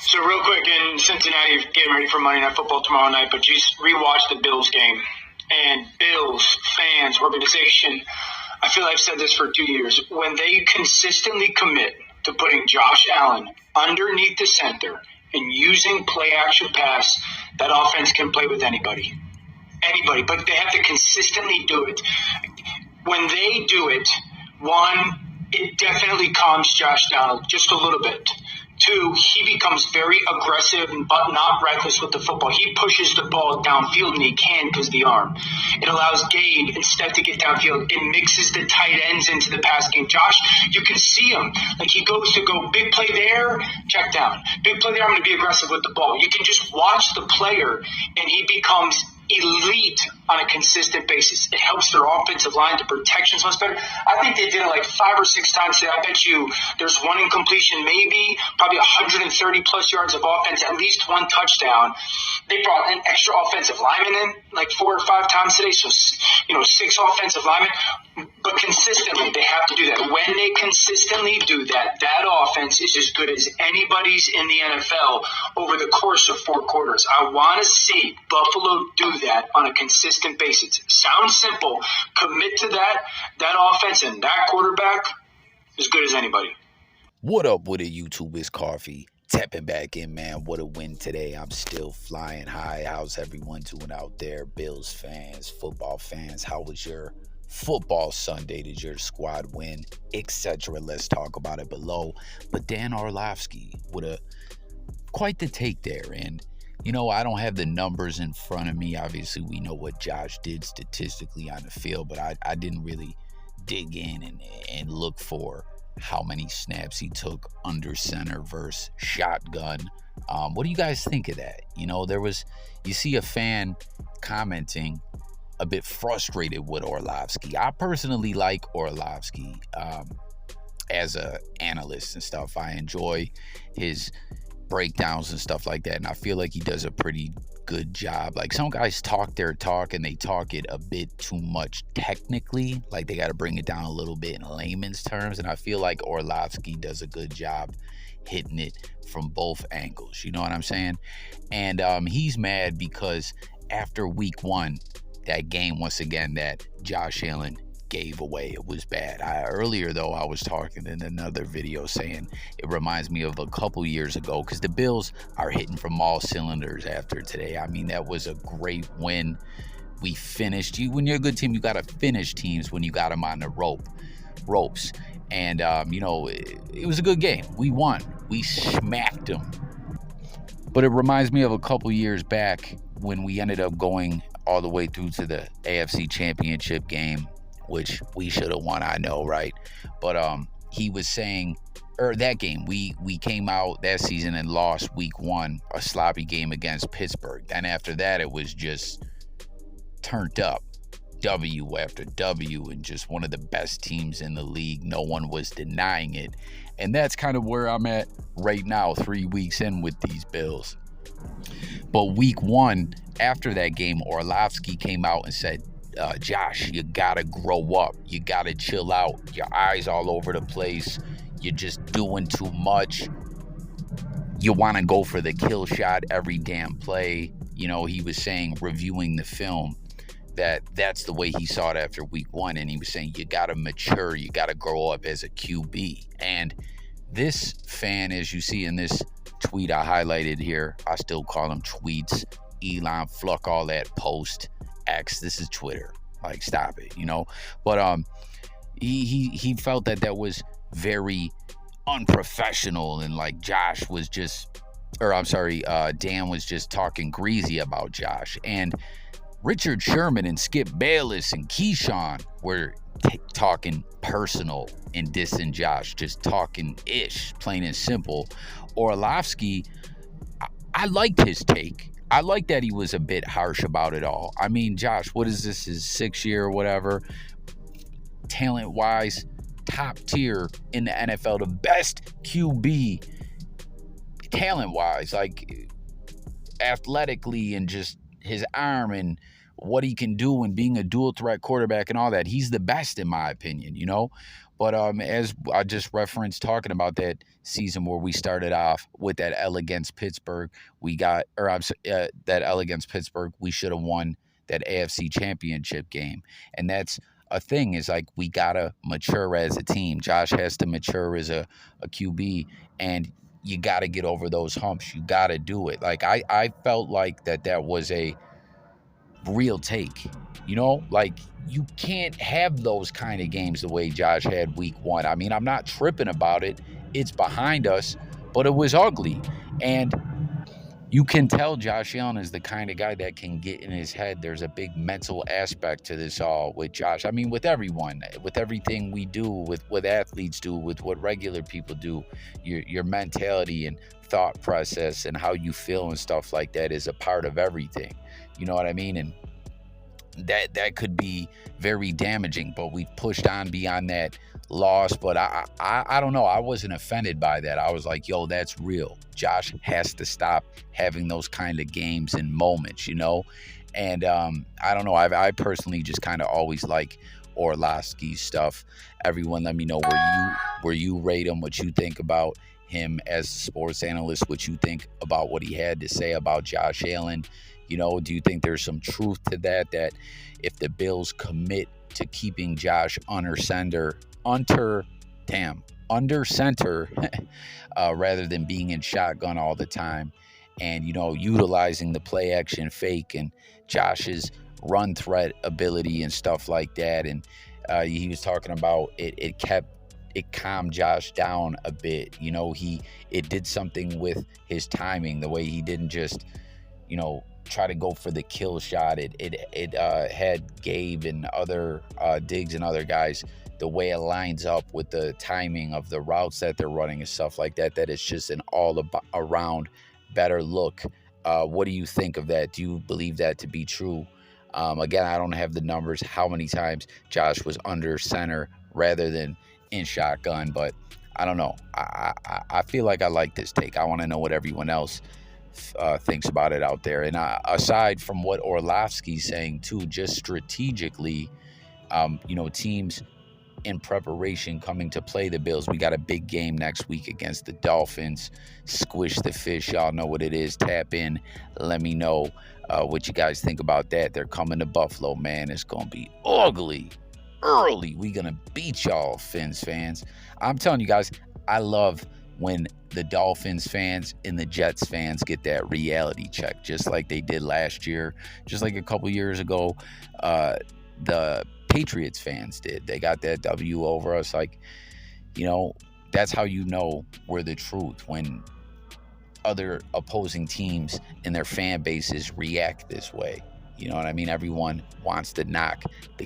So real quick, in Cincinnati, getting ready for Monday Night Football tomorrow night, but just rewatch the Bills game. And Bills, fans, organization, I feel I've said this for 2 years. When they consistently commit to putting Josh Allen underneath the center and using play-action pass, that offense can play with anybody. Anybody, but they have to consistently do it. When they do it, one, it definitely calms Josh down just a little bit. Two, he becomes very aggressive but not reckless with the football. He pushes the ball downfield, and he can because of the arm. It allows Gabe, instead, to get downfield. It mixes the tight ends into the pass game. Josh, you can see him. Like, he goes to go big play there, check down. Big play there, I'm going to be aggressive with the ball. You can just watch the player, and he becomes elite on a consistent basis. It helps their offensive line. The protection's much better. I think they did it like 5 or 6 times today. I bet you there's one incompletion, maybe probably 130 plus yards of offense, at least one touchdown. They brought an extra offensive lineman in like 4 or 5 times today, so 6 offensive linemen. But consistently, they have to do that. When they consistently do that, that offense is as good as anybody's in the NFL over the course of 4 quarters. I want to see Buffalo do that on a consistent basis. Sounds simple. Commit to that offense, and that quarterback as good as anybody. What up with it, YouTube? It's Coffee. Tapping back in, man. What a win today. I'm still flying high. How's everyone doing out there? Bills fans, football fans. How was your football Sunday? Did your squad win? Etc. Let's talk about it below. But Dan Orlovsky with quite the take there. And, I don't have the numbers in front of me. Obviously, we know what Josh did statistically on the field, but I didn't really dig in and look for how many snaps he took under center versus shotgun. What do you guys think of that? You see a fan commenting a bit frustrated with Orlovsky. I personally like Orlovsky as a analyst and stuff. I enjoy his breakdowns and stuff like that, and I feel like he does a pretty good job. Like, some guys talk their talk and they talk it a bit too much technically, like they got to bring it down a little bit in layman's terms, and I feel like Orlovsky does a good job hitting it from both angles, you know what I'm saying? And he's mad because after week 1, that game, once again, that Josh Allen gave away, it was bad. Earlier, though, I was talking in another video saying it reminds me of a couple years ago, because the Bills are hitting from all cylinders after today. I mean, that was a great win. We finished. When you're a good team, you got to finish teams when you got them on the ropes. And, it was a good game. We won. We smacked them. But it reminds me of a couple years back when we ended up going all the way through to the AFC Championship game, which we should have won, I know, right? But he was saying, that game, we came out that season and lost week 1, a sloppy game against Pittsburgh. And after that, it was just turned up, W after W, and just one of the best teams in the league. No one was denying it. And that's kind of where I'm at right now, 3 weeks in with these Bills. But week 1, after that game, Orlovsky came out and said, Josh, you gotta grow up. You gotta chill out. Your eyes all over the place. You're just doing too much. You want to go for the kill shot every damn play. He was saying, reviewing the film, that's the way he saw it after week 1. And he was saying, you gotta mature. You gotta grow up as a QB. And this fan, as you see in this tweet I highlighted here, I still call them tweets. Elon, fuck all that post. X, this is Twitter. Like, stop it, But he felt that was very unprofessional, and like Josh was just, Dan was just talking greasy about Josh. And Richard Sherman and Skip Bayless and Keyshawn were talking personal and dissing Josh, just talking ish, plain and simple. Orlovsky, I liked his take. I like that he was a bit harsh about it all. I mean, Josh, what is this, his 6th year or whatever? Talent-wise, top tier in the NFL, the best QB, talent-wise, like athletically and just his arm and what he can do and being a dual-threat quarterback and all that. He's the best in my opinion, But as I just referenced talking about that season where we started off with that L against Pittsburgh. We got, or I'm sorry, that L against Pittsburgh. We should have won that AFC Championship game, and that's a thing. Is like we gotta mature as a team. Josh has to mature as a QB, and you gotta get over those humps. You gotta do it. Like I felt like that was a real take. You know, like you can't have those kind of games the way Josh had week one. I mean, I'm not tripping about it. It's behind us, but it was ugly. And you can tell Josh Allen is the kind of guy that can get in his head. There's a big mental aspect to this all with Josh. I mean, with everyone, with everything we do, with what athletes do, with what regular people do, your mentality and thought process and how you feel and stuff like that is a part of everything. You know what I mean? And that could be very damaging, but we've pushed on beyond that loss. But I don't know. I wasn't offended by that. I was like, yo, that's real. Josh has to stop having those kind of games and moments, you know? And I don't know. I personally just kind of always like Orlovsky's stuff. Everyone let me know where you rate him, what you think about him as a sports analyst, what you think about what he had to say about Josh Allen. You know, do you think there's some truth to that if the Bills commit to keeping Josh under center, rather than being in shotgun all the time, and, you know, utilizing the play action fake and Josh's run threat ability and stuff like that. And he was talking about it calmed Josh down a bit. You know, it did something with his timing, the way he didn't just, you know, try to go for the kill shot. It had Gabe and other Diggs and other guys, the way it lines up with the timing of the routes that they're running and stuff like that, that it's just an all around better look. What do you think of that? Do you believe that to be true? Again, I don't have the numbers, how many times Josh was under center rather than in shotgun, but I don't know. I feel like I like this take. I want to know what everyone else thinks about it out there. And aside from what Orlovsky's saying too, just strategically, you know, teams in preparation coming to play the Bills. We got a big game next week against the Dolphins. Squish the fish. Y'all know what it is. Tap in. Let me know what you guys think about that. They're coming to Buffalo, man. It's going to be ugly. Early. We going to beat y'all, Fins fans. I'm telling you guys, I love when the Dolphins fans and the Jets fans get that reality check, just like they did last year, just like a couple years ago. The Patriots fans did. They got that W over us. Like, you know, that's how you know we're the truth, when other opposing teams and their fan bases react this way. You know what I mean? Everyone wants to knock the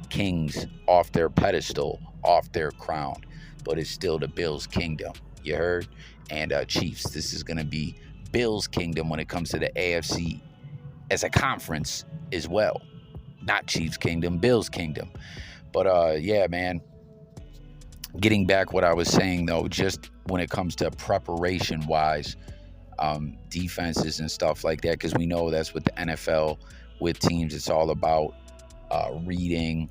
Kings off their pedestal, off their crown, but it's still the Bills' kingdom. You heard? And Chiefs, this is going to be Bills' kingdom when it comes to the AFC as a conference as well. Not Chiefs' kingdom, Bills' kingdom. But yeah, man, getting back what I was saying, though, just when it comes to preparation-wise, defenses and stuff like that, because we know that's what the NFL, with teams, it's all about reading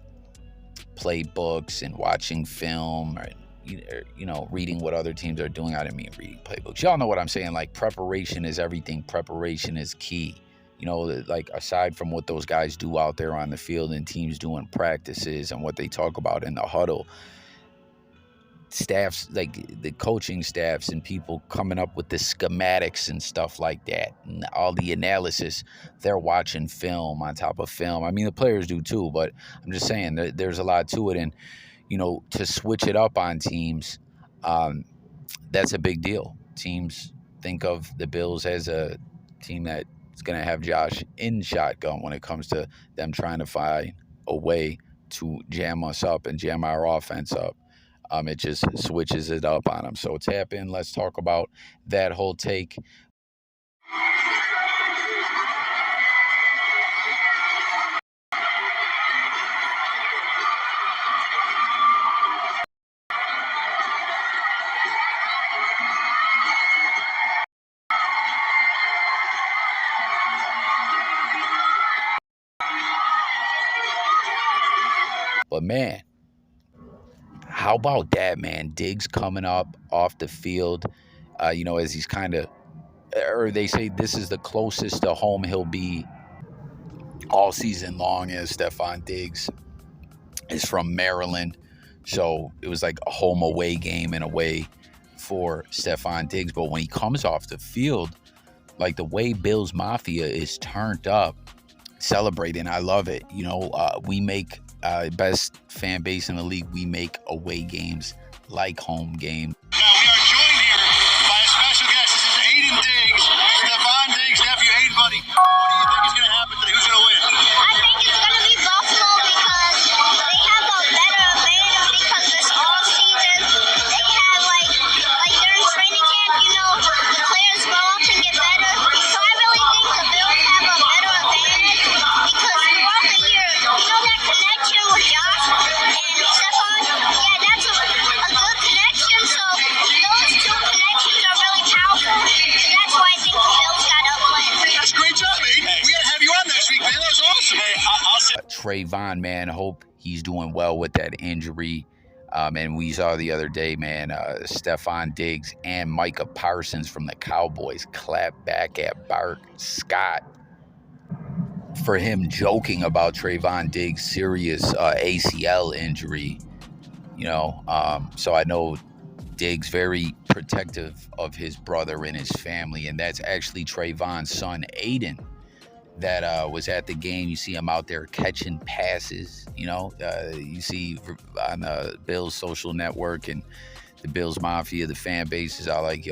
playbooks and watching film, or, you know, reading what other teams are doing. I didn't mean reading playbooks. Y'all know what I'm saying. Like, preparation is everything. Preparation is key. You know, like, aside from what those guys do out there on the field and teams doing practices and what they talk about in the huddle, staffs, like the coaching staffs and people coming up with the schematics and stuff like that, and all the analysis, they're watching film on top of film. I mean, the players do too, but I'm just saying there's a lot to it. And, you know, to switch it up on teams, that's a big deal. Teams think of the Bills as a team that is going to have Josh in shotgun when it comes to them trying to find a way to jam us up and jam our offense up. It just switches it up on them. So tap in. Let's talk about that whole take. But man, how about that, man? Diggs coming up off the field, as he's kind of, or they say this is the closest to home he'll be all season long, as Stefon Diggs is from Maryland. So it was like a home away game in a way for Stefon Diggs. But when he comes off the field, like the way Bills Mafia is turned up, celebrating, I love it. We make best fan base in the league. We make away games like home games. Now we are joined here by a special guest. This is Aiden Diggs, Stefon Diggs' nephew. Aiden, buddy, what do you think is going to happen today? Who's going to win? I think it's going to be Buffalo because they have a better advantage because this all season they had like during training camp, the players grow up and get better. So I really think the Bills have a better advantage because throughout the year, that connection with Josh and Stefon, yeah, that's a good connection. So those two connections are really powerful. So that's why I think the Bills got upland. That's a great job, Aiden. We got to have you on next week, man. That was awesome. Hey, I'll say. Trevon, man, hope he's doing well with that injury. And we saw the other day, man, Stefon Diggs and Micah Parsons from the Cowboys clap back at Bart Scott for him joking about Trevon Diggs' serious ACL injury. So I know Diggs very protective of his brother and his family, and that's actually Trevon's son, Aiden, that was at the game. You see him out there catching passes. You see on the Bills social network and the Bills Mafia, the fan bases are like,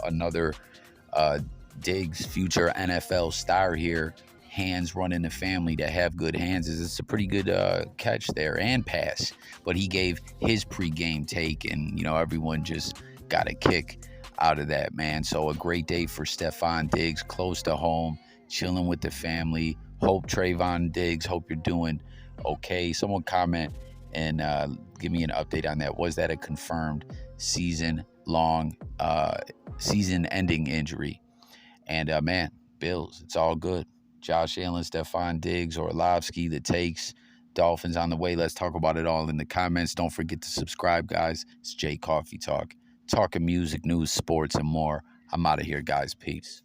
another Diggs future NFL star here. Hands running the family that have good hands. It's a pretty good catch there and pass. But he gave his pregame take, and everyone just got a kick out of that, man. So a great day for Stefon Diggs, close to home, chilling with the family. Hope Trevon Diggs, hope you're doing okay. Someone comment and give me an update on that. Was that a confirmed season-ending injury? And man, Bills, it's all good. Josh Allen, Stefon Diggs, Orlovsky, the takes, Dolphins on the way. Let's talk about it all in the comments. Don't forget to subscribe, guys. It's Jay Coffee Talk. Talking music, news, sports, and more. I'm out of here, guys. Peace.